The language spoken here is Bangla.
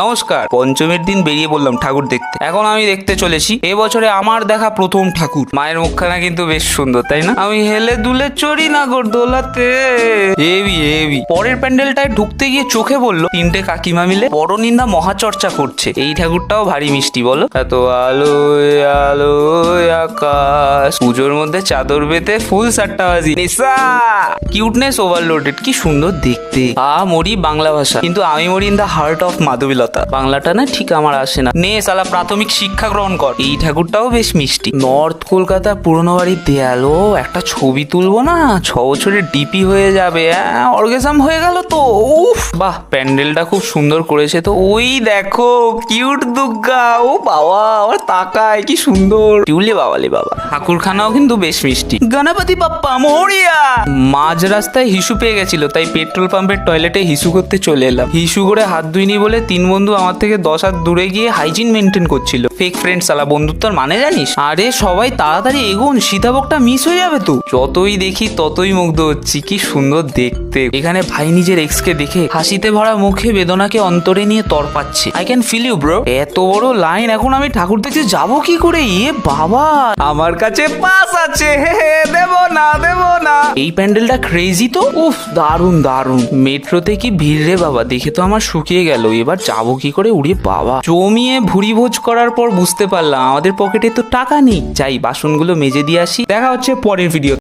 নমস্কার। পঞ্চমীর দিন বেরিয়ে পড়লাম ঠাকুর দেখতে। এখন আমি দেখতে চলেছি এবছরে আমার দেখা প্রথম ঠাকুর। মায়ের মুখখানা কিন্তু বেশ সুন্দর, তাই না? আমি হেলে দুলে চড়ি না গোর দোলাতে, হেভি হেভি। পরের প্যান্ডেলটায় ঢুকতে গিয়ে চোখে বললো তিনটে কাকিমা মিলে পরনিন্দা মহাচর্চা করছে। এই ঠাকুরটাও ভারী মিষ্টি বলো। এত আলোয় আলোয় আকাশ, পুজোর মধ্যে চাদর বেতে ফুল সাট্টাবাজি, নিসা কিউটনেস ওভারলোডেড। কি সুন্দর দেখতে। মরি বাংলা ভাষা, কিন্তু আমি মরি ইন দ্য হার্ট অফ মাধবীলতা। বাংলাটা না ঠিক আমার আসে না। নে সালা প্রাথমিক শিক্ষা গ্রহণ কর। এই ঠাকুরটাও বেশ মিষ্টি। নর্থ কলকাতা পুরনো বাড়ির দেয়ালো একটা ছবি তুলবো না, 6 বছরের ডিপি হয়ে যাবে। অর্গাজম হয়ে গেল তো। উফ, বাহ, প্যান্ডেলটা খুব সুন্দর করেছে তো। ওই দেখো কিউট দুর্গা। ও বাবা, আবার তাকায়, কি সুন্দর। টিউলে বাবালে বাবা। ঠাকুরখানাও কিন্তু বেশ মিষ্টি। গণপতি বাপ্পা মোরিয়া। মাঝ রাস্তায় হিসু পেয়ে গেছিল, তাই পেট্রোল পাম্পের টয়লেটে হিসু করতে চলে এলাম। হিসু করে হাত ধুইনি বলে 3 বন্ধু আমার থেকে 10 হাত দূরে গিয়ে হাইজিন মেনটেন করছিল। ফেক ফ্রেন্ড সালা। বন্ধুত্বর মানে জানিস? আরে সবাই তাড়াতাড়ি এগোন, সীতাভোগটা মিস হয়ে যাবে তো। যতই দেখি ততই মুগ্ধ হচ্ছি। কি সুন্দর দেখতে। এখানে ভাই নিজের এক্স কে দেখে হাসিতে ভরা মুখে বেদনাকে অন্তরে নিয়ে তরপাচ্ছে। I can feel you bro. এত বড় লাইন, এখন আমি ঠাকুর দেখতে যাবো কি করে? বাবা, আমার কাছে পাস আছে, দেব না দেব না। এই প্যান্ডেলটা ক্রেজি তো। উফ, দারুন দারুন। মেট্রোতে কি ভিড় রে বাবা, দেখে তো আমার শুকিয়ে গেল। এবার যাবো কি করে? উড়ে বাবা। জমিয়ে ভুড়ি ভোজ করার পর বুঝতে পারলাম আমাদের পকেটে তো টাকা নেই। যাই বাসনগুলো মেজে দিয়ে আসি। দেখা হচ্ছে পরের ভিডিও।